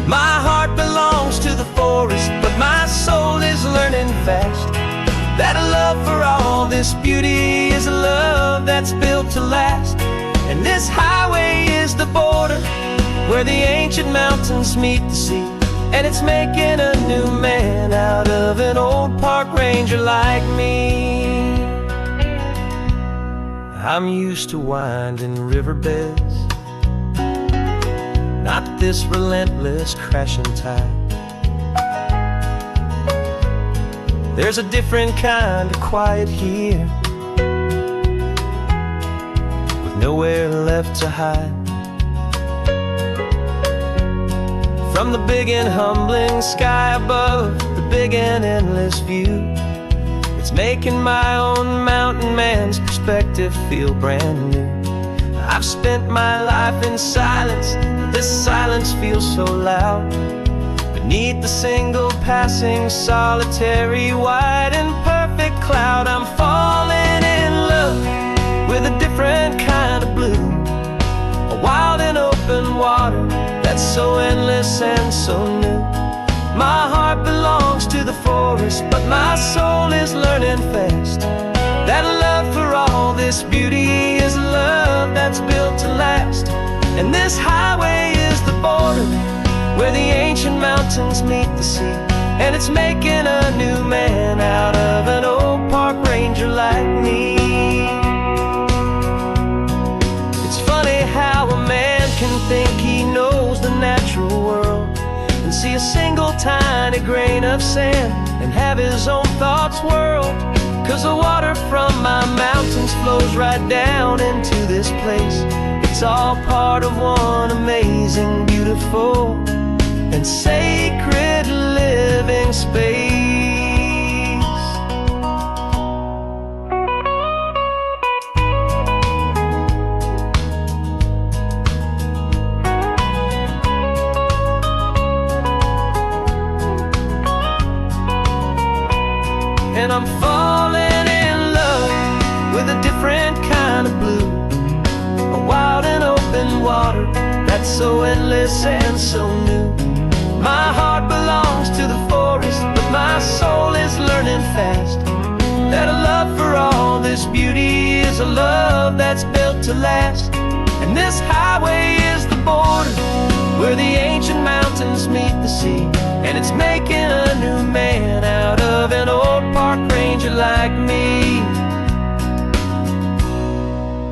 My heart belongs to the forest, but my soul is learning fast that a love for all this beauty is a love that's built to last. And this highway is the border where the ancient mountains meet the sea, and it's making a new man out of an old park ranger like me. I'm used to winding riverbeds, not this relentless crashing tide. There's a different kind of quiet here, with nowhere left to hide. From the big and humbling sky above, the big and endless view, it's making my own mountain man's perspective feel brand new. I've spent my life in silence, this silence feels so loud. Beneath the single passing solitary white and perfect cloud, I'm falling in love with a different kind of blue, a wild and open water that's so endless and so new. My heart belongs to the forest, but my soul is learning fast that a love for all this beauty is a love that's built to last. And this highway is the border where the ancient mountains meet the sea, and it's making a new man out of an old park ranger like me. It's funny how a man can think he knows the natural world and see a single tiny grain of sand and have his own thoughts whirl. 'Cause the water from my mountains flows right down into this place. It's all part of one amazing, beautiful, and sacred living space. and I'm falling in love with a different kind of blue. A wild and open water that's so endless and so new. My heart belongs to the forest, but my soul is learning fast that a love for all this beauty is a love that's built to last. And this highway is the border where the ancient mountains meet the sea, and it's making a new man out of an old park ranger like me.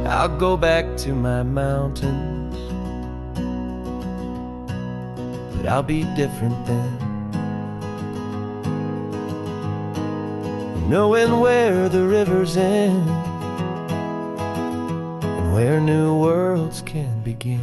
I'll go back to my mountains, but I'll be different then, knowing where the rivers end and where new worlds can begin.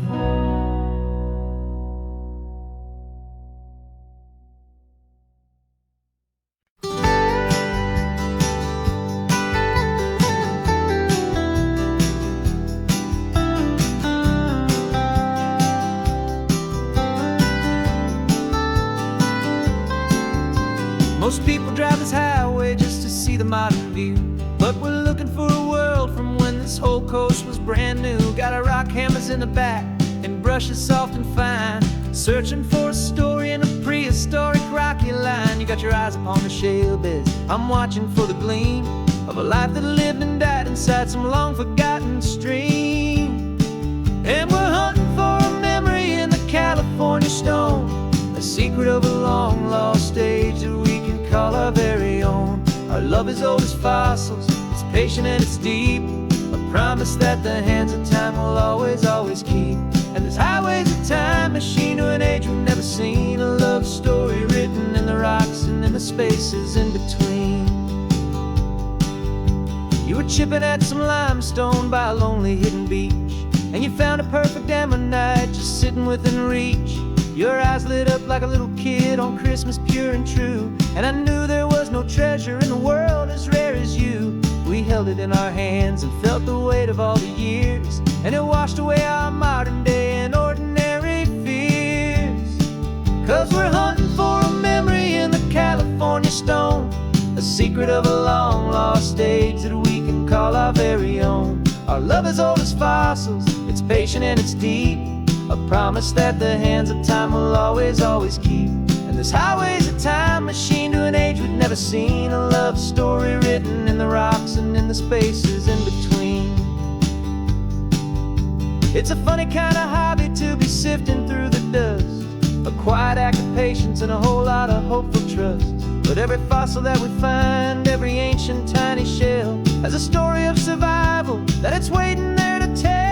Most people drive this highway just to see the modern view, but we're looking for a world from when this whole coast was brand new. Got our rock hammers in the back and brushes soft and fine, searching for a story in a prehistoric rocky line. You got your eyes upon the shale beds, I'm watching for the gleam of a life that lived and died inside some long forgotten stream. And we're hunting for a memory in the California stone, a secret of a long lost age that we can call our very own. Our love is old as fossils, it's patient and it's deep, a promise that the hands of time will always, always keep. And this highway's a time machine to an age we've never seen, a love story written in the rocks and in the spaces in between. You were chipping at some limestone by a lonely hidden beach, and you found a perfect ammonite just sitting within reach. Your eyes lit up like a little kid on Christmas, pure and true, and I knew there was no treasure in the world as rare as you. We held it in our hands and felt the weight of all the years, and it washed away our modern day and ordinary fears. 'Cause we're hunting for a memory in the California stone, a secret of a long lost age that we can call our very own. Our love is old as fossils, it's patient and it's deep, a promise that the hands of time will always, always keep. And this highway's a time machine to an age we've never seen, a love story written in the rocks and in the spaces in between. It's a funny kind of hobby to be sifting through the dust, a quiet act of patience and a whole lot of hopeful trust. But every fossil that we find, every ancient tiny shell, has a story of survival that it's waiting there to tell.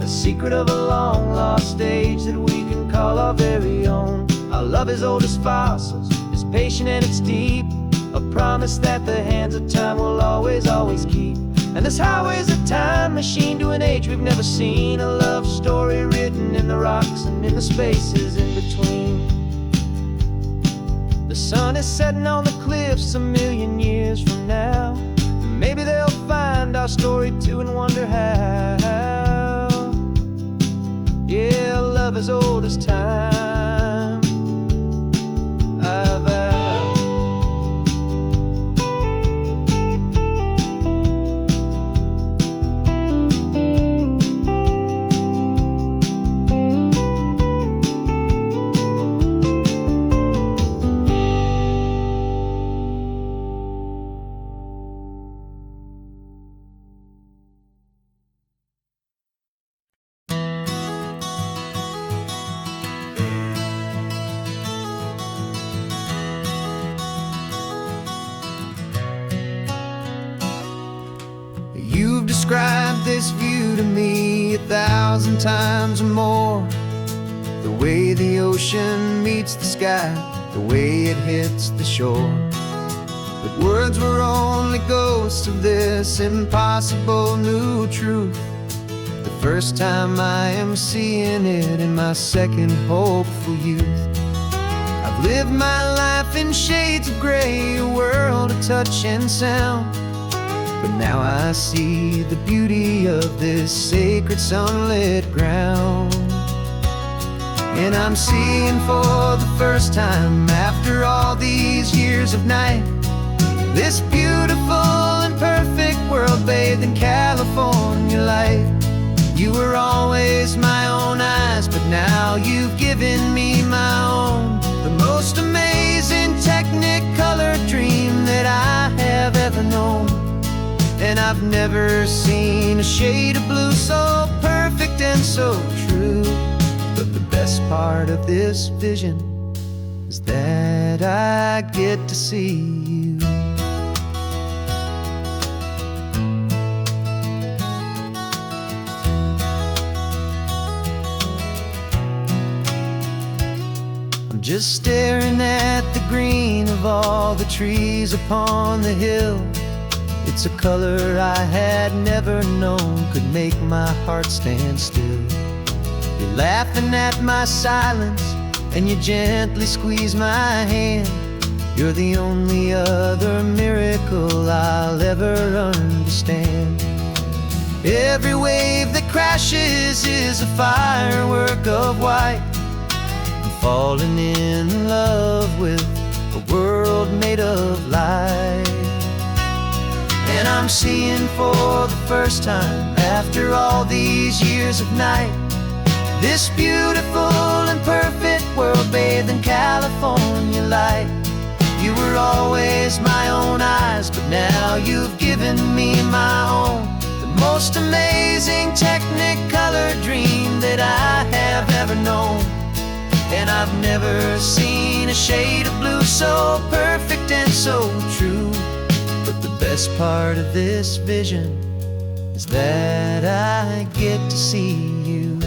Secret of a long lost age that we can call our very own. Our love is old as fossils, it's patient and it's deep, a promise that the hands of time will always, always keep. And this highway's a time machine to an age we've never seen, a love story written in the rocks and in the spaces in between. The sun is setting on the cliffs a million years from now, maybe they'll find our story too and wonder how. Yeah, love as old as time, I vow. Describe this view to me 1,000 times or more, the way the ocean meets the sky, the way it hits the shore. But words were only ghosts of this impossible new truth, the first time I am seeing it in my second hopeful youth. I've I've lived my life in shades of gray, a world of touch and sound. But now I see the beauty of this sacred sunlit ground. And I'm seeing for the first time, after all these years of night, this beautiful and perfect world bathed in California light. You were always my own eyes, but now you've given me my own. The most amazing technicolor dream that I have ever known. And I've never seen a shade of blue so perfect and so true. But the best part of this vision is that I get to see you. I'm just staring at the green of all the trees upon the hill. It's a color I had never known could make my heart stand still. You're laughing at my silence, and you gently squeeze my hand. You're the only other miracle I'll ever understand. Every wave that crashes is a firework of white. I'm falling in love with a world made of light. And I'm seeing for the first time, after all these years of night, this beautiful and perfect world bathed in California light. You were always my own eyes, but now you've given me my own. The most amazing technicolor dream that I have ever known. And I've never seen a shade of blue so perfect and so true. But the best part of this vision is that I get to see you.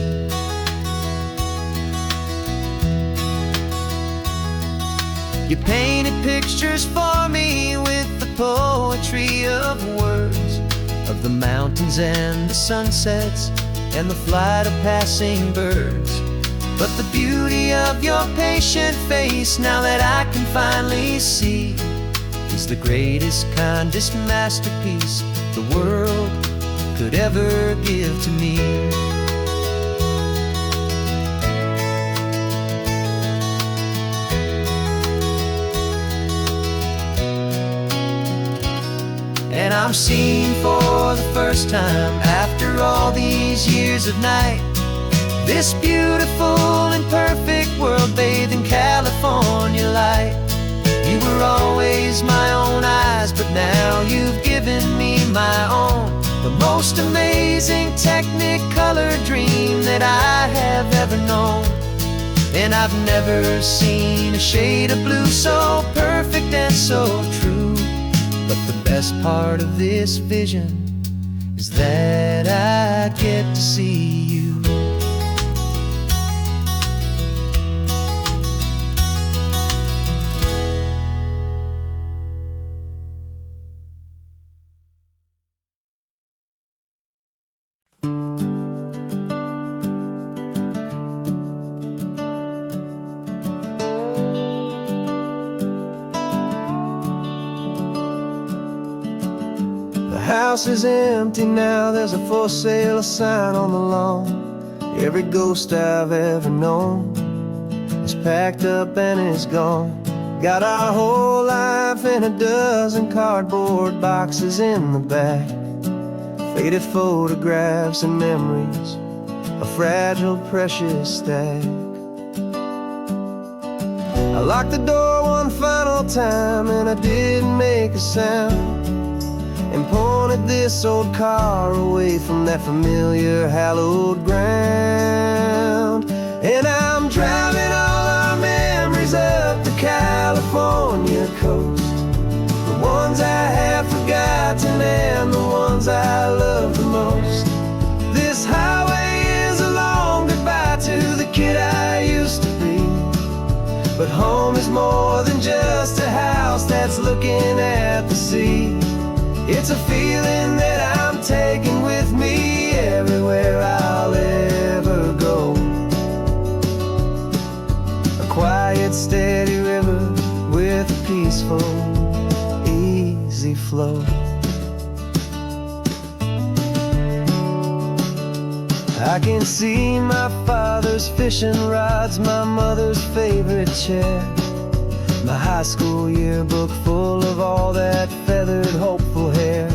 You painted pictures for me with the poetry of words, of the mountains and the sunsets and the flight of passing birds. But the beauty of your patient face, now that I can finally see, is the greatest, kindest masterpiece the world could ever give to me. And I'm seeing for the first time, after all these years of night, this beautiful and perfect world bathed in California light. You were always my own eyes, but now you've given me my own. The most amazing technicolor dream that I have ever known. And I've never seen a shade of blue so perfect and so true. But the best part of this vision is that I get to see you. The house is empty now, there's a for sale sign on the lawn. Every ghost I've ever known is packed up and is gone. Got our whole life in a dozen cardboard boxes in the back. Faded photographs and memories, a fragile, precious stack. I locked the door one final time and I didn't make a sound, and pointed this old car away from that familiar hallowed ground. And I'm driving all our memories up the California coast, the ones I have forgotten and the ones I love the most. This highway is a long goodbye to the kid I used to be, but home is more than just a house that's looking at the sea. It's a feeling that I'm taking with me everywhere I'll ever go. A quiet, steady with a peaceful, easy flow. I can see my father's fishing rods, my mother's favorite chair, my high school yearbook full of all that feathered, hopeful hair.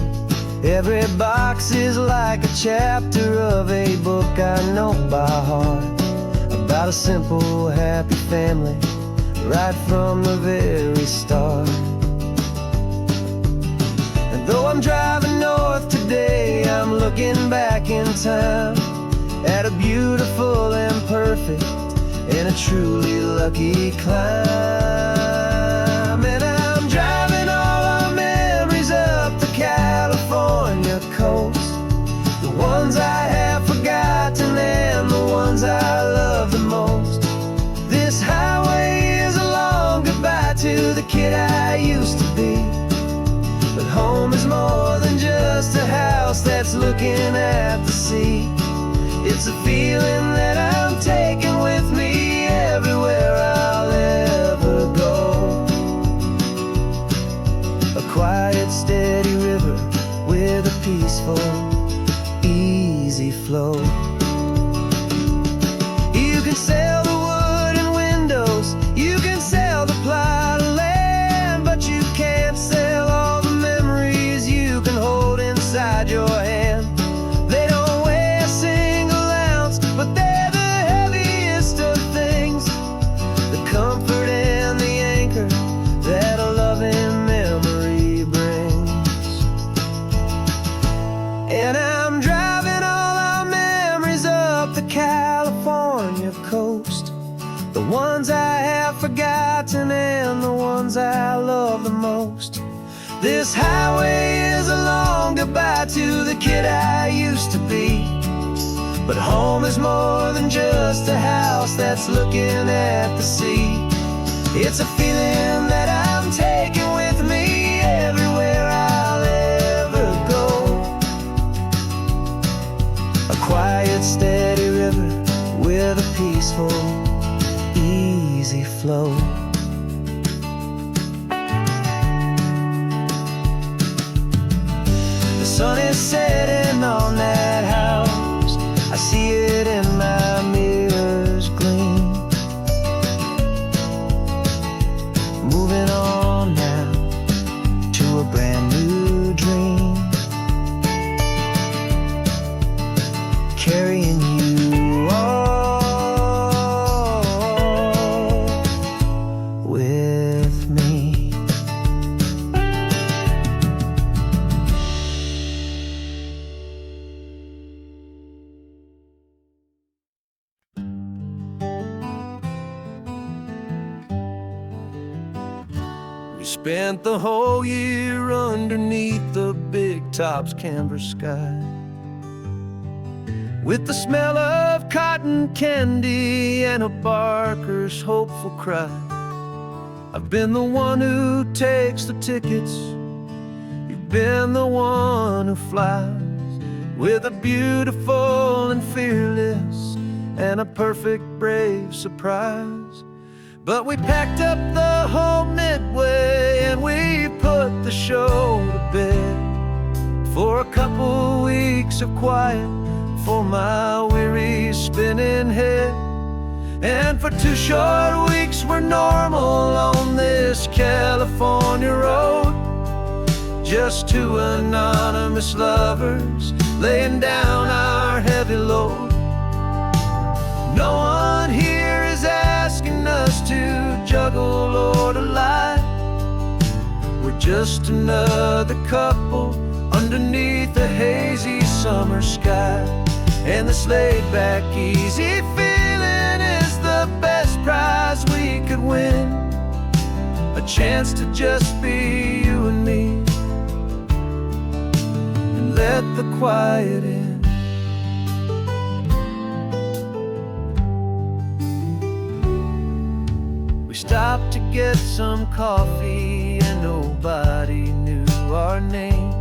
Every box is like a chapter of a book I know by heart, about a simple, happy family, right from the very start. And though I'm driving north today, I'm looking back in time at a beautiful and perfect and a truly lucky climb. And I'm driving all our memories up the California coast, the ones I have forgotten and the ones I love the most. This highway is a long goodbye to the kid I used to be, but home is more than just a house that's looking at the sea. It's a feeling that I'm taking with me everywhere I'll ever go. A quiet, steady river with a peaceful, easy flow. You can sail the wooden windows, you can sail the plot of land, but you can't sail all the memories you can hold inside your hand. They don't weigh a single ounce, but they're the heaviest of things, the comfort and the anchor that a loving memory brings. And I'm driving all our memories up the California coast, the ones I have forgotten and the ones I love the most. This highway is a long goodbye to the kid I used to be, but home is more than just a house that's looking at the sea. It's a feeling that I'm taking with me everywhere I'll ever go. A quiet, steady river with a peaceful, easy flow. The sun is setting on that house, I see it in my mirror's gleam. Moving on now to a brand new dream, carrying you all with me. We spent the whole year underneath the big top's canvas sky, with the smell of cotton candy and a barker's hopeful cry. I've been the one who takes the tickets, you've been the one who flies, with a beautiful and fearless and a perfect brave surprise. But we packed up the whole Midway and we put the show to bed, for a couple weeks of quiet for my weary spinning head. And for 2 short weeks we're normal on this California road, just 2 anonymous lovers laying down our heavy load. No one here is asking us to juggle or to lie, we're just another couple underneath a hazy summer sky. And this laid-back, easy feeling is the best prize we could win, a chance to just be you and me, and let the quiet in. We stopped to get some coffee and nobody knew our names.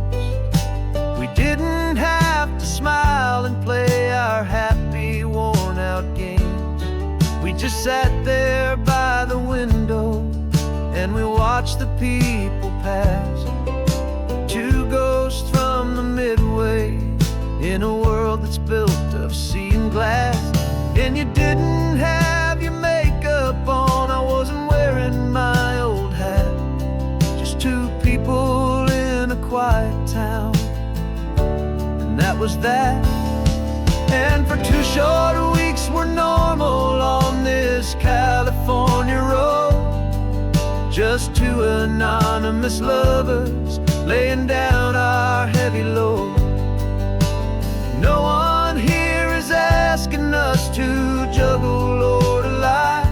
We didn't have to smile and play our happy, worn-out games. We just sat there by the window and we watch the people pass. Two ghosts from the Midway in a world that's built of sea and glass. And you didn't have your makeup on, I wasn't wearing my old hat. Just two people in a quiet town, and that was that. And for 2 short weeks we're normal on this California road. Just two anonymous lovers laying down our heavy load. No one here is asking us to juggle or to lie.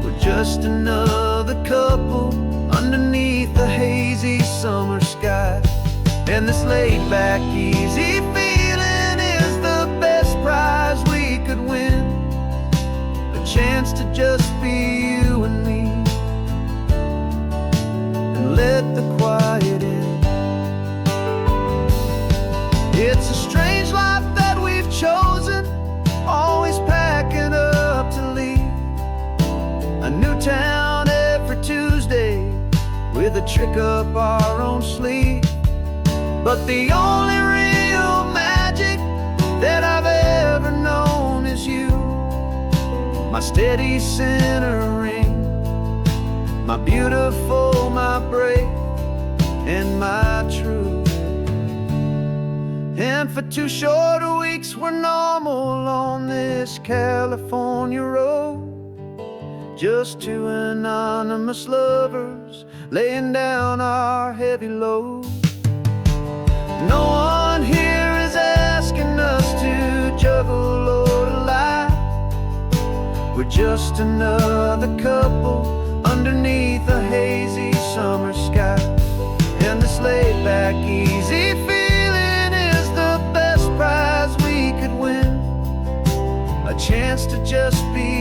We're just another couple underneath the hazy summer sky. And this laid-back, easy feeling is the best prize we could win. A chance to just be you and me, and let the quiet in. It's a strange life that we've chosen, always packing up to leave. A new town every Tuesday, with a trick up our own sleeve. But the only real magic that I've ever known is you, my steady centering, my beautiful, my brave, and my true. And for 2 short weeks we're normal on this California road. Just two anonymous lovers laying down our heavy load. No one here is asking us to juggle or to lie. We're just another couple underneath a hazy summer sky. And this laid-back, easy feeling is the best prize we could win. A chance to just be